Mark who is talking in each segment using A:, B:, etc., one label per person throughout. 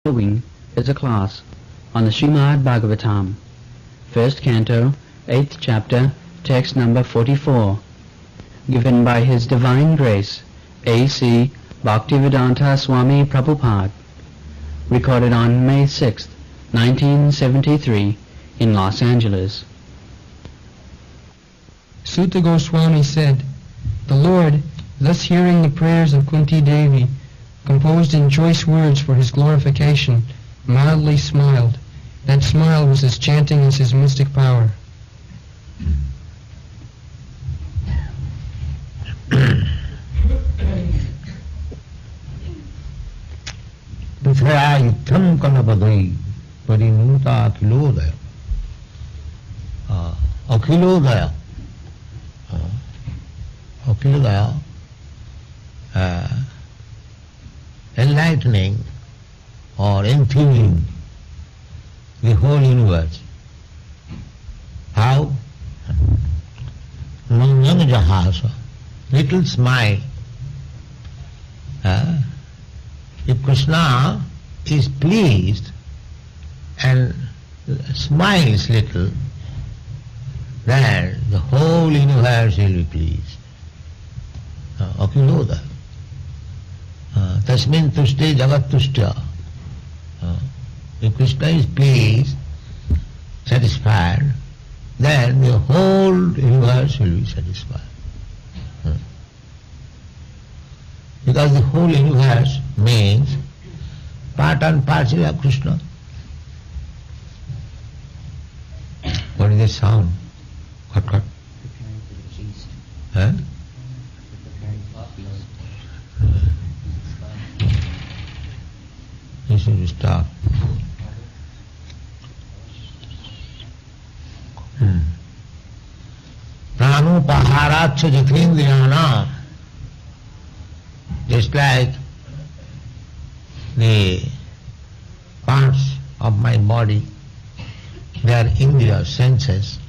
A: following is a class on the Srimad Bhagavatam, first canto, 8th chapter, text number 44, given by His Divine Grace, A.C. Bhaktivedanta Swami Prabhupada, recorded on May 6, 1973, in Los Angeles.
B: Sutta Goswami said, "The Lord, thus hearing the prayers of Kunti Devi, composed in choice words for his glorification, mildly smiled. That smile was as chanting as his mystic power."
C: Dithaya itham kalabadai parinuta akhilodaya. Akhilodaya. Akhilodaya. Enlightening or infusing the whole universe. How? Manjana jahasa, little smile. If Krishna is pleased and smiles little, then the whole universe will be pleased. Akiloda. Tasmin tushte jagat tushtya. If Krishna is pleased, satisfied, then the whole universe will be satisfied. Because the whole universe means part and parcel of Krishna. What is the sound? What? Huh? You should stop. Pranupaharacha jatrindriyana. Just like the parts of my body, they are indriya, senses.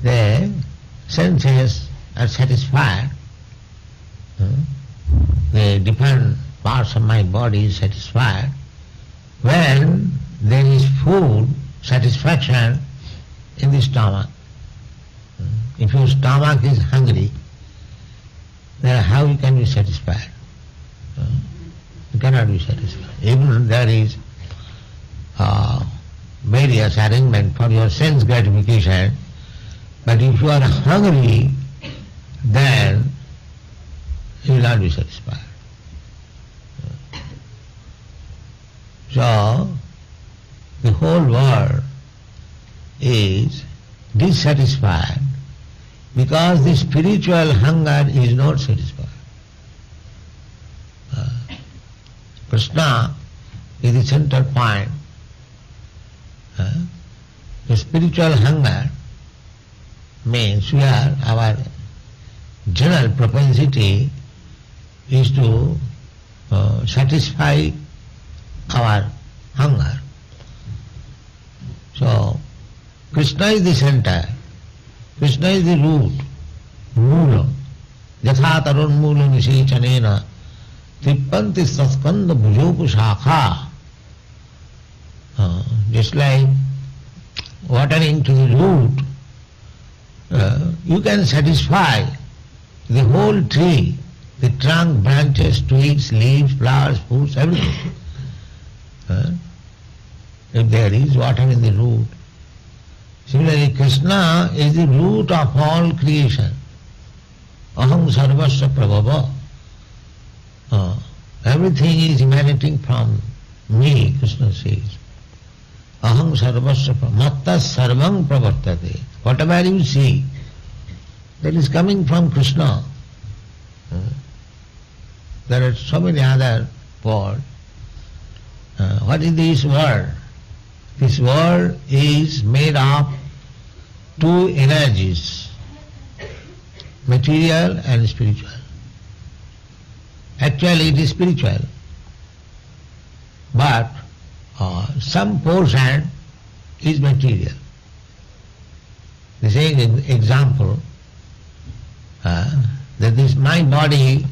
C: The senses are satisfied. The different parts of my body is satisfied. When there is food, satisfaction in the stomach. If your stomach is hungry, then how you can be satisfied? You cannot be satisfied. Even there is various arrangement for your sense gratification, but if you are hungry, then you will not be satisfied. So, the whole world is dissatisfied because the spiritual hunger is not satisfied. Krishna is the center point. The spiritual hunger means where our general propensity is to satisfy our hunger. So, Krishna is the center. Krishna is the root, mula. Yatha tarun mula nisichanena trippanti saskanda bhujopu shakha. Just like watering to the root, you can satisfy the whole tree, the trunk, branches, twigs, leaves, flowers, fruits, everything. If there is water in the root. Similarly, Krishna is the root of all creation. Aham sarvasya prabhava. Everything is emanating from me, Krishna says. Aham sarvasya prabhava. Matta sarvam pravartate. Whatever you see, that is coming from Krishna. There are so many other words. What is this world? This world is made of two energies, material and spiritual. Actually it is spiritual, but some portion is material. The same example, that this my body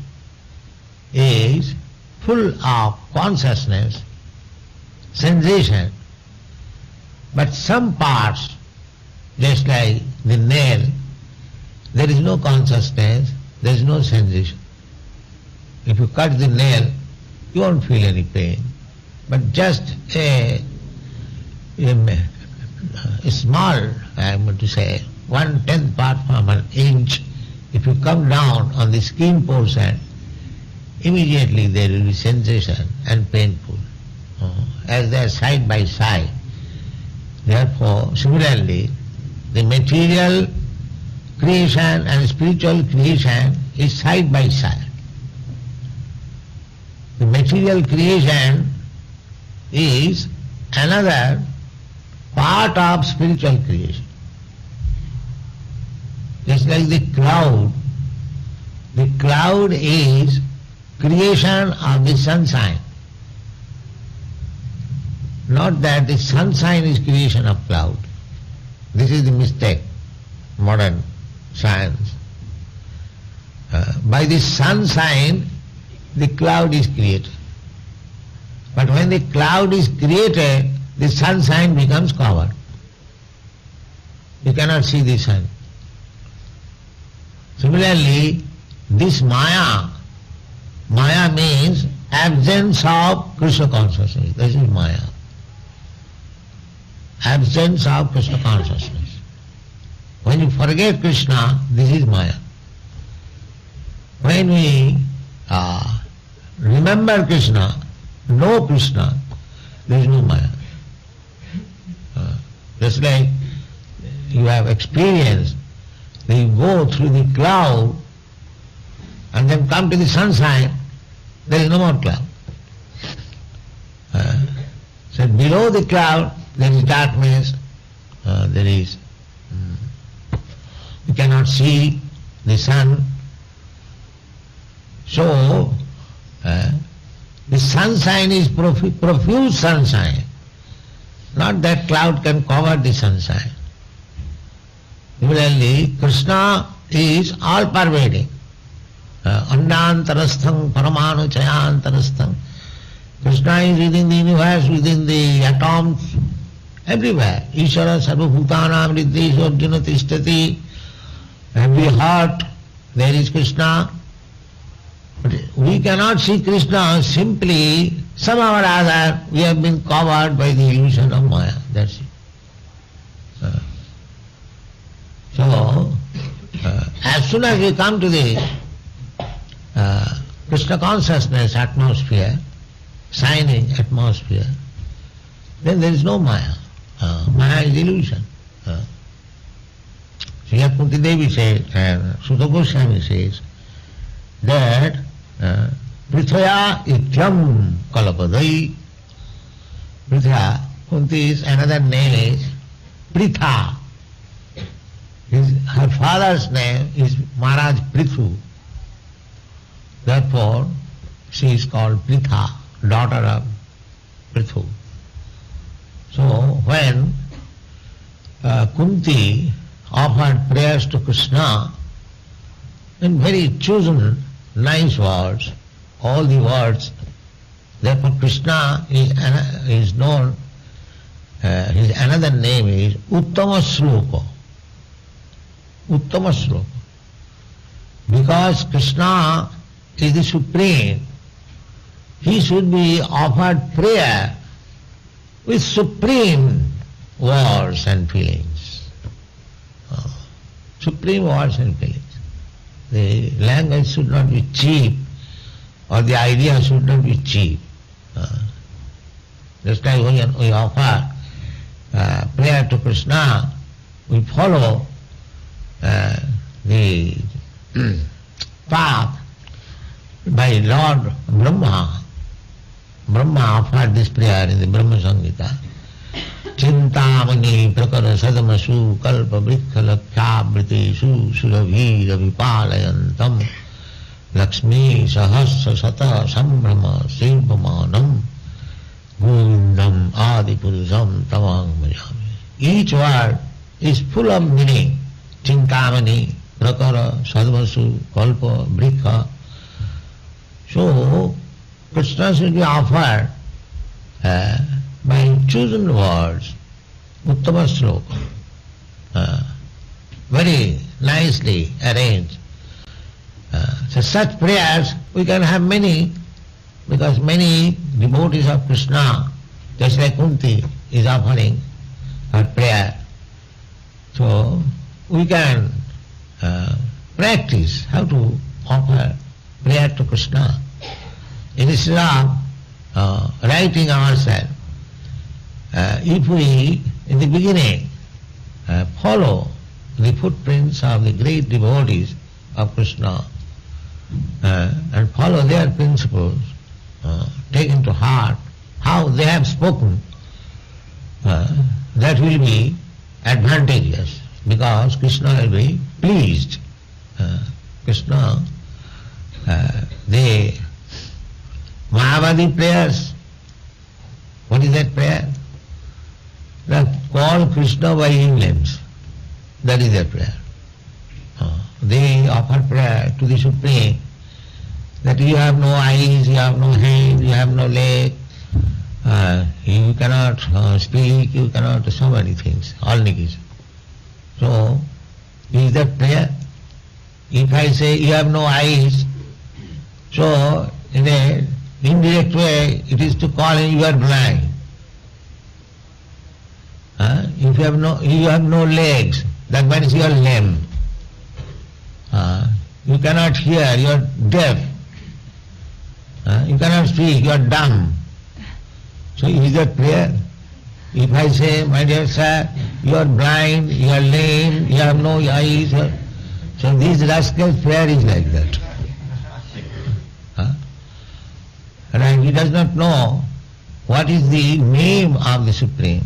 C: is full of consciousness sensation. But some parts, just like the nail, there is no consciousness, there is no sensation. If you cut the nail, you won't feel any pain. But just a small, I am going to say, 1/10 part from an inch, if you come down on the skin portion, immediately there will be sensation and painful, as they are side by side. Therefore, similarly, the material creation and spiritual creation is side by side. The material creation is another part of spiritual creation. Just like the cloud is creation of the sunshine. Not that the sunshine is creation of cloud. This is the mistake, modern science. By the sunshine, the cloud is created. But when the cloud is created, the sunshine becomes covered. You cannot see the sun. Similarly, this Maya means absence of Krishna consciousness. This is Maya. Absence of Krishna consciousness. When you forget Krishna, this is Maya. When we remember Krishna, know Krishna, there is no Maya. Just like you have experienced, you go through the cloud and then come to the sunshine, there is no more cloud. So below the cloud there is darkness, you cannot see the sun. So the sunshine is profuse sunshine. Not that cloud can cover the sunshine. Similarly, Krishna is all-pervading. Andantarastham paramanu chayantarastham. Krishna is within the universe, within the atoms, everywhere. Ishvara sarvabhutanam riddheshu arjuna tishtati. Every heart, there is Krishna. But we cannot see Krishna simply, somehow or other, we have been covered by the illusion of Maya. That's it. So, as soon as we come to the Krishna consciousness atmosphere, shining atmosphere, then there is no Maya. Maya is illusion. Sri Kunti Devi says, and Sutta Goswami says, that Prithaya ityam kalapadai. Prithya, Kunti's another name is Pritha. Her father's name is Maharaj Prithu. Therefore, she is called Pritha, daughter of Prithu. So, when Kunti offered prayers to Krishna in very chosen, nice words, all the words, therefore Krishna is known, his another name is Uttama Sloka. Uttama Sloka. Because Krishna is the Supreme, he should be offered prayer with supreme words and feelings. Supreme words and feelings. The language should not be cheap, or the idea should not be cheap. Just like when we offer prayer to Krishna, we follow the path by Lord Brahma. Brahma offered this prayer in the Brahma Samhita. Chintamani prakara sadamasu kalpa vriksha lakshyabritesu surabhira vipalayantam lakshmi sahasra sata sambrahma silpamanam govindam adipurusam tamang bhajami. Each word is full of meaning. Chintamani prakara sadamasu kalpa vriksha. So Krishna should be offered by chosen words, Uttama Sloka, very nicely arranged. So such prayers we can have many, because many devotees of Krishna, just like Kunti is offering her prayer. So we can practice how to offer prayer to Krishna. Instead of writing ourselves, if we in the beginning follow the footprints of the great devotees of Krishna and follow their principles, take into heart how they have spoken, that will be advantageous, because Krishna will be pleased. Krishna, the Mahavadi prayers, what is that prayer? They call Krishna by his names. That is their prayer. They offer prayer to the Supreme, that you have no eyes, you have no hands, you have no leg, you cannot speak, you cannot do so many things, all negation. So, is that prayer? If I say you have no eyes, so in an indirect way it is to call you are blind. If you have no legs, that means you are lame. You cannot hear, you are deaf. You cannot speak, you are dumb. So is that prayer? If I say, my dear sir, you are blind, you are lame, you have no eyes, so this rascal's prayer is like that. And he does not know what is the name of the Supreme.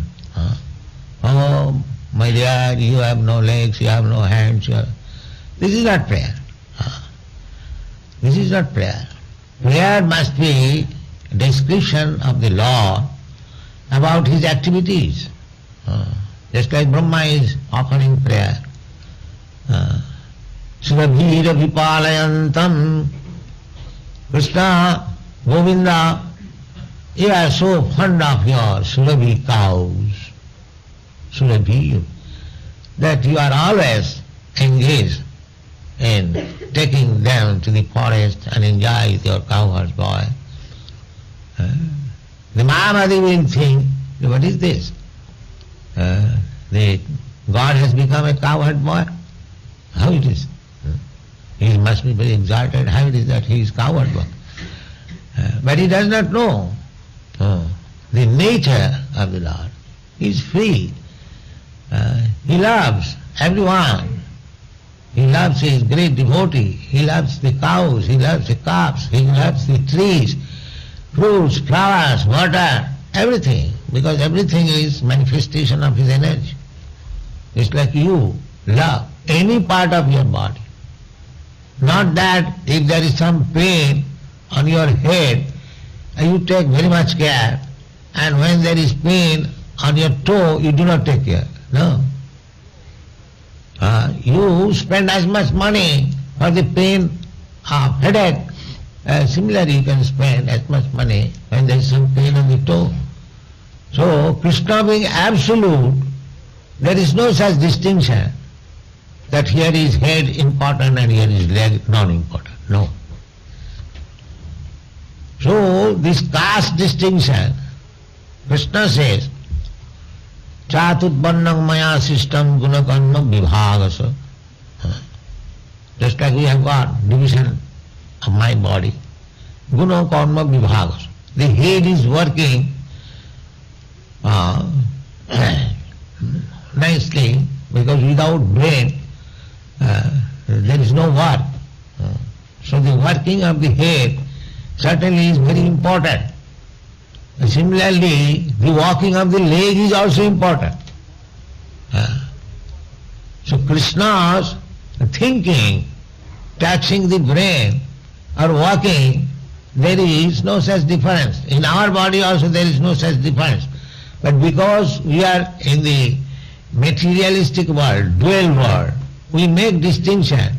C: Oh, my dear, you have no legs, you have no hands. This is not prayer. This is not prayer. Prayer must be a description of the Lord about his activities. Just like Brahma is offering prayer. Surabhira vipalayantam, Krishna, Govinda, you are so fond of your Surabhi cows, Surabhi, that you are always engaged in taking them to the forest and enjoy with your cowherd boy. The Mahavadi will think, what is this? The God has become a cowherd boy? How it is? He must be very exalted. How it is that he is cowherd boy? But he does not know the nature of the Lord. He is free. He loves everyone. He loves his great devotee. He loves the cows. He loves the calves. He loves the trees, fruits, flowers, water, everything. Because everything is manifestation of his energy. It's like you love any part of your body. Not that if there is some pain on your head, you take very much care, and when there is pain on your toe, you do not take care. No. You spend as much money for the pain of headache. Similarly, you can spend as much money when there is some pain on the toe. So, Krishna being absolute, there is no such distinction that here is head important and here is leg non-important. No. So, this caste distinction, Krishna says, Chatutpannam maya system gunakarma vibhagasa. Just like we have got division of my body, gunakarma vibhagasa. The head is working nicely, because without brain there is no work. So the working of the head certainly is very important. Similarly, the walking of the leg is also important. So Krishna's thinking, taxing the brain, or walking, there is no such difference. In our body also there is no such difference. But because we are in the materialistic world, dual world, we make distinction.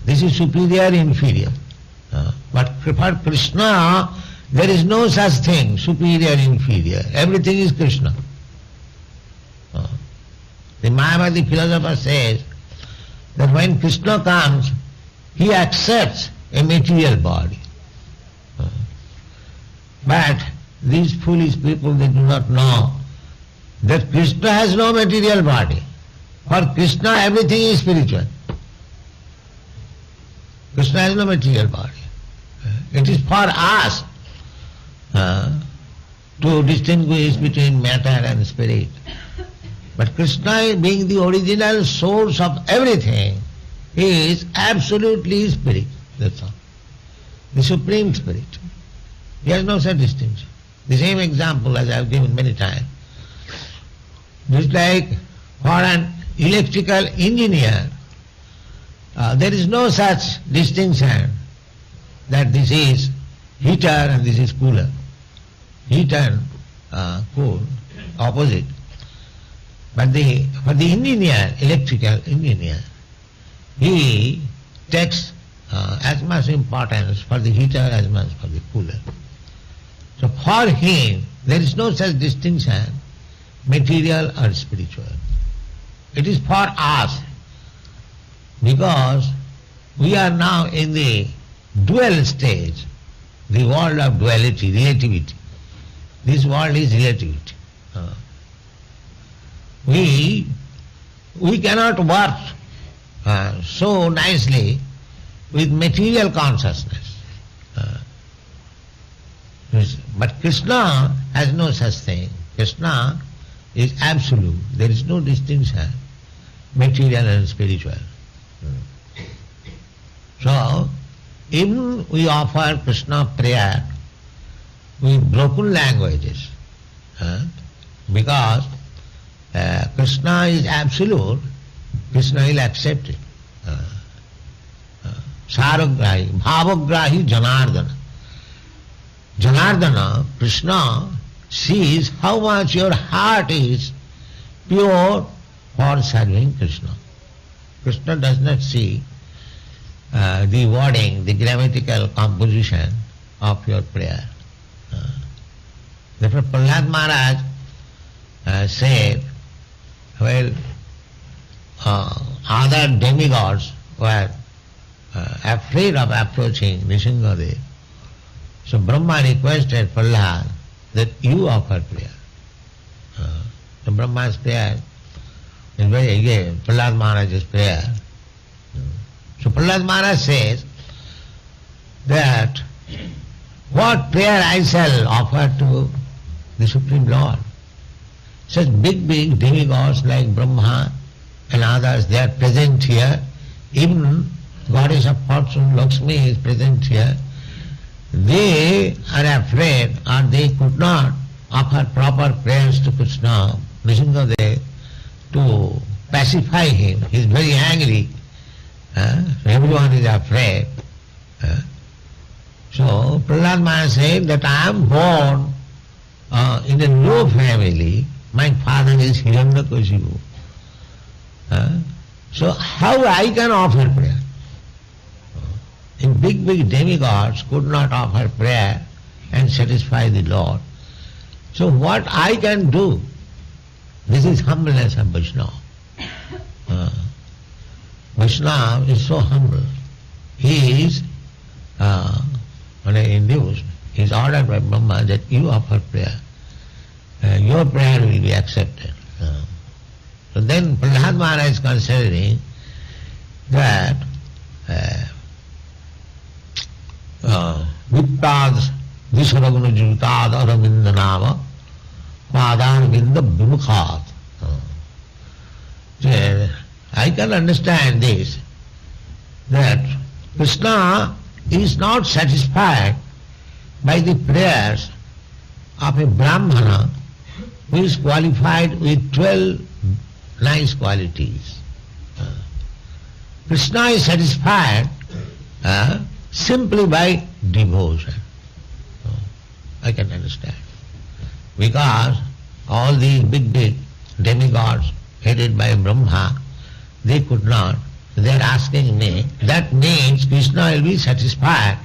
C: This is superior, inferior. But for Krishna, There is no such thing, superior, inferior. Everything is Krishna. The Mayavadi philosopher says that when Krishna comes, he accepts a material body. But these foolish people, they do not know that Krishna has no material body. For Krishna, everything is spiritual. Krishna has no material body. It is for us to distinguish between matter and spirit. But Krishna, being the original source of everything, is absolutely spirit. That's all. The Supreme Spirit. He has no such distinction. The same example as I have given many times. Just like for an electrical engineer, there is no such distinction that this is heater and this is cooler. Heat and cool, opposite. But for the engineer, electrical engineer, he takes as much importance for the heater as much for the cooler. So for him, there is no such distinction, material or spiritual. It is for us, because we are now in the dual stage, the world of duality, relativity. This world is relativity. We cannot work so nicely with material consciousness. But Krishna has no such thing. Krishna is absolute. There is no distinction, material and spiritual. So, even we offer Krishna prayer with broken languages, because Krishna is absolute, Krishna will accept it. Saragrahi, Bhavagrahi Janardana. Janardana, Krishna, sees how much your heart is pure for serving Krishna. Krishna does not see the wording, the grammatical composition of your prayer. Therefore Prahlad Maharaj said, well, other demigods were afraid of approaching Nrsimhadev. So Brahma requested Prahlad that you offer prayer. So Brahma's prayer is very again Prahlad Maharaj's prayer. So Prahlad Maharaj says that what prayer I shall offer to the Supreme Lord. Such big demigods like Brahma and others, they are present here. Even Goddess of Fortune, Lakshmi, is present here. They are afraid, or they could not offer proper prayers to Krishna, Nrsimhadev, to pacify him. He is very angry. Everyone is afraid. So Prahlad Maharaj said that I am born in a low family. My father is Hiranyakashipu. So how I can offer prayer? In big demigods could not offer prayer and satisfy the Lord. So what I can do? This is humbleness of Vaishnava. Vaishnava is so humble. He is induced, he is ordered by Brahma that you offer prayer. Your prayer will be accepted. So then Prahlad Maharaj is considering that Vittad Visaraguna Jutad Aravinda Nama Padarvinda Vimukhat. I can understand this, that Krishna is not satisfied by the prayers of a Brahmana who is qualified with 12 nice qualities. Krishna is satisfied simply by devotion. I can understand. Because all these big demigods headed by Brahma, they could not. They are asking me, that means Krishna will be satisfied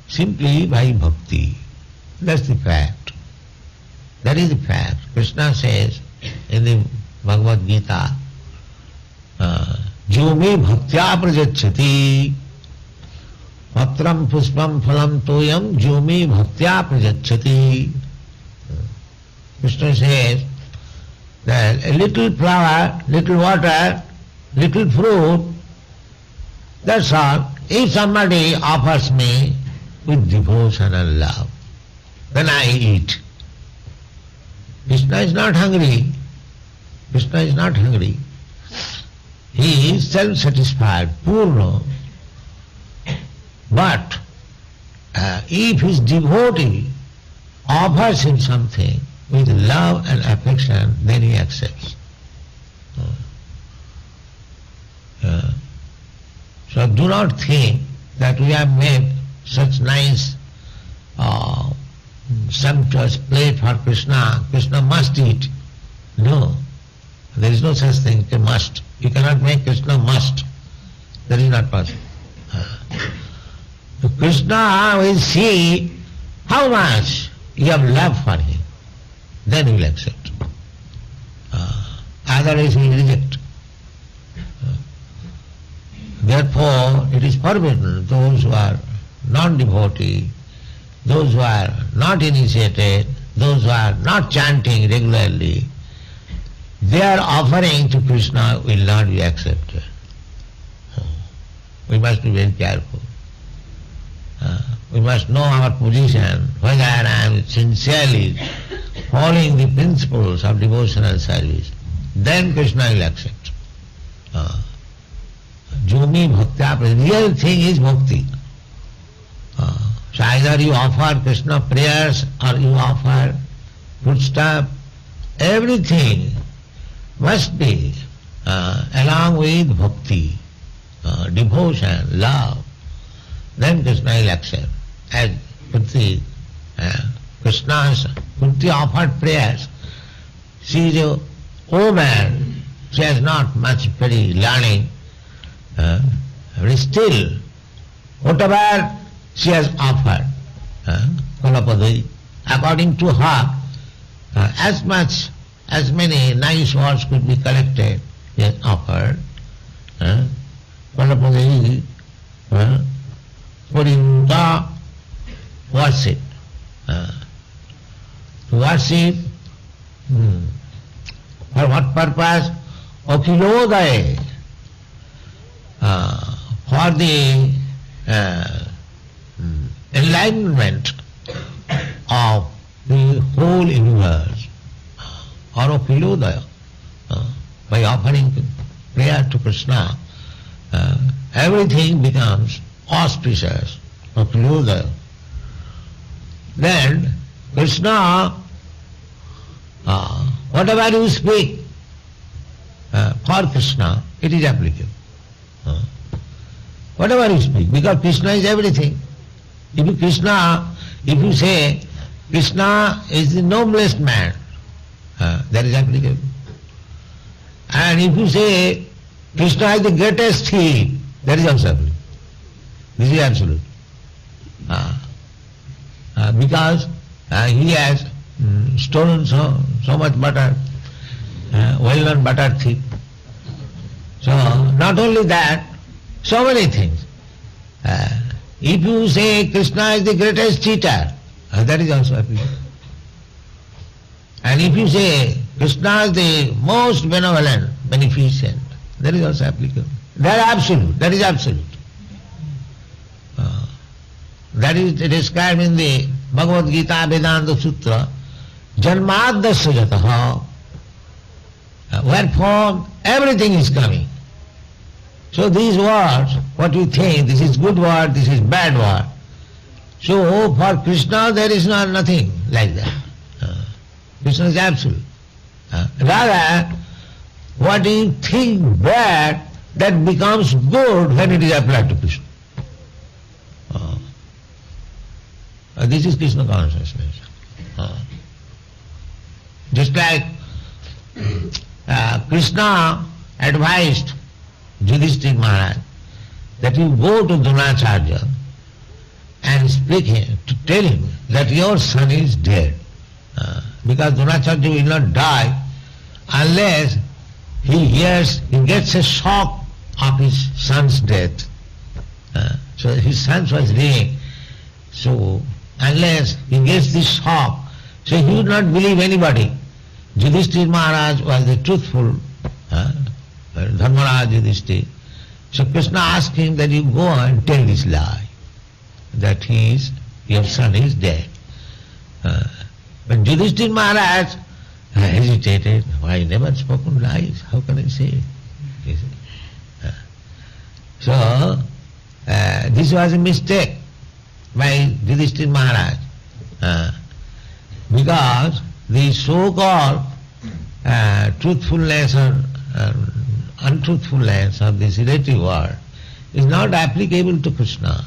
C: simply by bhakti. That's the fact. That is the fact. Krishna says in the Bhagavad Gita, Jyomi bhaktya prajacchati patram puspam phalam toyam jyomi bhaktya prajacchati. Krishna says that a little flower, little water, little fruit, that's all. If somebody offers me with devotion and love, then I eat. Krishna is not hungry. Krishna is not hungry. He is self-satisfied, purna. But if his devotee offers him something with love and affection, then he accepts. So do not think that we have made such nice sumptuous plate for Krishna. Krishna must eat. No. There is no such thing, a must. You cannot make Krishna must. That is not possible. So Krishna will see how much you have love for him. Then he will accept. Otherwise he will reject. Therefore, it is forbidden those who are non-devotee, those who are not initiated, those who are not chanting regularly, their offering to Krishna will not be accepted. We must be very careful. We must know our position, whether I am sincerely following the principles of devotional service. Then Krishna will accept. Jyomi bhaktya, real thing is bhakti. So either you offer Krishna prayers or you offer foodstuff, everything must be along with bhakti, devotion, love. Then Krishna will accept. As Kunti, Kunti offered prayers. She is an old man, she has not much very learning, but still, whatever she has offered, according to her, as many nice words could be collected, she has offered. Kalapadai, putting the worship. To worship, for what purpose? Akhilodaya, for the enlightenment of the whole universe, or Akhilodaya, by offering prayer to Krishna, everything becomes auspicious, Akhilodaya. Then Krishna, whatever you speak for Krishna, it is applicable. Whatever you speak, because Krishna is everything. If you say Krishna is the noblest man, that is applicable. And if you say Krishna is the greatest thief, that is also applicable. This is absolute. Because he has stolen so much butter, well-known butter thief. So not only that, so many things. If you say Krishna is the greatest cheater, that is also applicable. And if you say Krishna is the most benevolent, beneficent, that is also applicable. That is absolute. That is absolute. That is described in the Bhagavad Gita Vedanta Sutra, Janmadasya jataha, wherefore everything is coming. So these words, what you think, this is good word, this is bad word. So for Krishna there is nothing like that. Krishna is absolute. Rather, what you think bad, that becomes good when it is applied to Krishna. This is Krishna consciousness. Just like Krishna advised Yudhishthira Maharaj that you go to Dronacharya and speak him, to tell him that your son is dead. Because Dronacharya will not die unless he gets a shock of his son's death. So his son was living. So unless he gets this shock, so he would not believe anybody. Yudhishthira Maharaj was the truthful Dharmaraj Yudhishthira. So Krishna asked him that you go and tell this lie, that your son is dead. But Yudhishthira Maharaj hesitated. I never spoken lies. How can I say it? So this was a mistake by Yudhishthira Maharaj. Because the so-called truthfulness or untruthfulness of this relative world is not applicable to Krishna.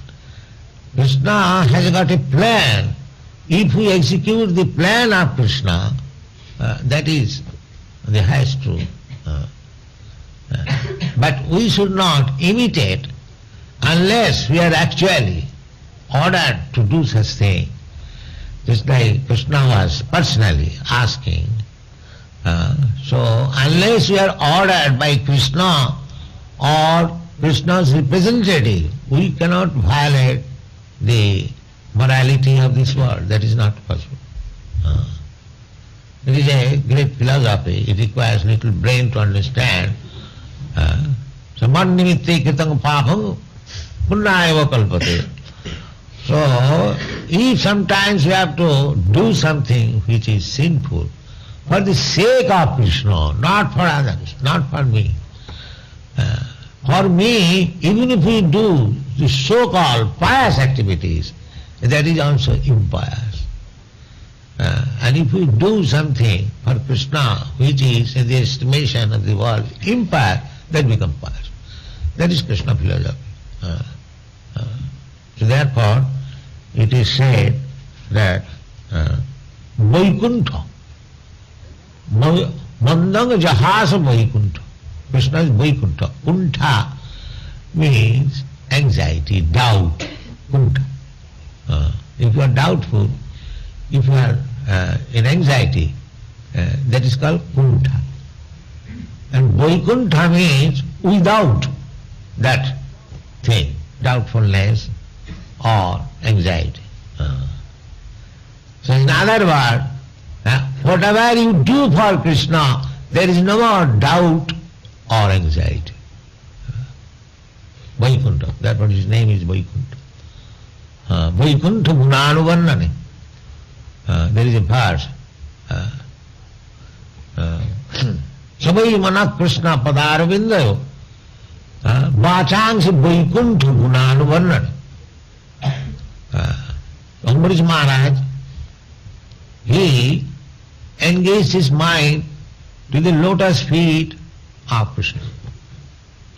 C: Krishna has got a plan. If we execute the plan of Krishna, that is the highest truth. But we should not imitate unless we are actually ordered to do such thing. Just like Krishna was personally asking. So unless we are ordered by Krishna or Krishna's representative, we cannot violate the morality of this world. That is not possible. It is a great philosophy. It requires little brain to understand. So man-nimitte kritang papam punnayava kalpate. So if sometimes we have to do something which is sinful, for the sake of Krishna, not for others, not for me. For me, even if we do the so-called pious activities, that is also impious. And if we do something for Krishna, which is in the estimation of the world impious, that becomes pious. That is Krishna philosophy. So therefore, it is said that Vaikuntha, Mandanga Jahasa Vaikuntha. Krishna is Vaikuntha. Kuntha means anxiety, doubt. Kuntha. If you are doubtful, if you are in anxiety, that is called Kuntha. And Vaikuntha means without that thing, doubtfulness or anxiety. So in other words, whatever you do for Krishna, there is no more doubt or anxiety. Vaikuntha, that's what his name is, Vaikuntha. Vaikuntha Gunanuvarnane. There is a verse. Sabai Manak Krishna Padaravindayo Vachangsi Vaikuntha Gunanuvarnane. Ambarish Maharaj, he engaged his mind to the lotus feet of Krishna.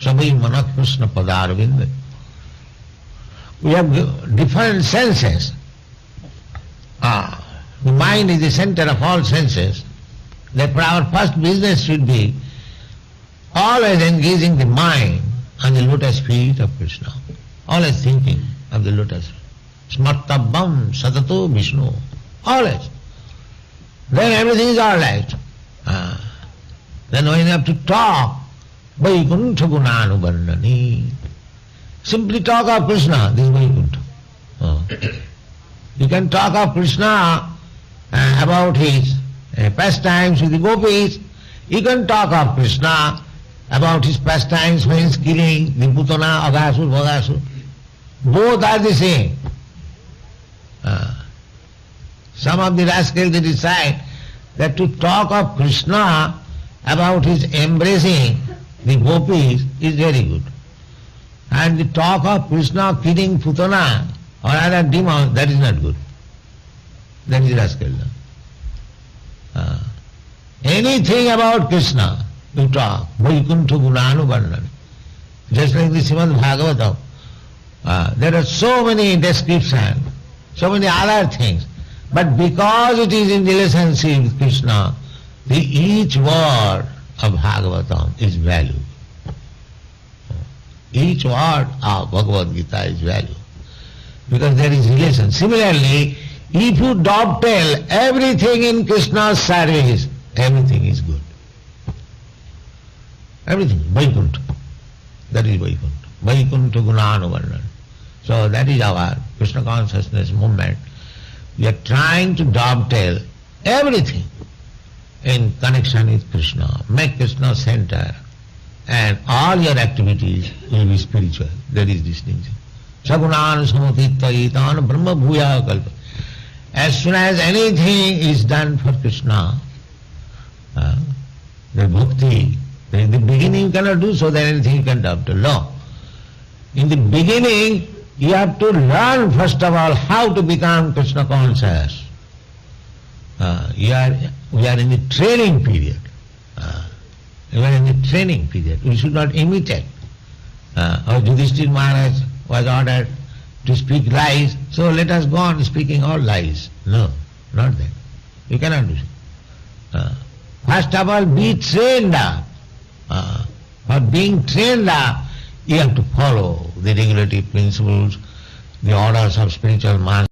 C: Sabai Manak Krishna Padaravindayo. We have different senses. The mind is the center of all senses. Therefore our first business should be always engaging the mind on the lotus feet of Krishna. Always thinking of the lotus feet. Smartabam satato Vishnu. Always. Then everything is all right. Then when you have to talk, Vaikuntha Gunanuvarnani. Simply talk of Krishna, this is Vaikuntha. You can talk of Krishna about his pastimes with the gopis. You can talk of Krishna about his pastimes when he is killing the Putana, Aghasur, Bhagasur. Both are the same. Some of the rascals they decide that to talk of Krishna about his embracing the gopis is very good. And the talk of Krishna killing Putana or other demons, that is not good. That is rascal. Anything about Krishna, you talk. Vaikuntha Gunanuvarnana. Just like the Srimad Bhagavatam. There are so many descriptions, so many other things. But because it is in relationship with Krishna, each word of Bhagavatam is valued. Each word of Bhagavad Gita is valued. because there is relation. Similarly, if you dovetail everything in Krishna's service, everything is good. Everything, Vaikuntha. That is Vaikuntha. Vaikuntha Gunanuvarnan. So that is our Krishna consciousness movement. We are trying to dovetail everything in connection with Krishna, make Krishna center, and all your activities will be spiritual. That is distinction. Sagunan samatittaitan brahma bhuya kalpa. As soon as anything is done for Krishna, the bhakti, in the beginning you cannot do so that anything you can dovetail. No. In the beginning, you have to learn first of all how to become Krishna conscious. We are in the training period. We are in the training period. We should not imitate. Our Yudhishthira Maharaj was ordered to speak lies, so let us go on speaking all lies. No, not that. You cannot do so. First of all, be trained up. For being trained up, you have to follow the regulative principles, the orders of spiritual masters.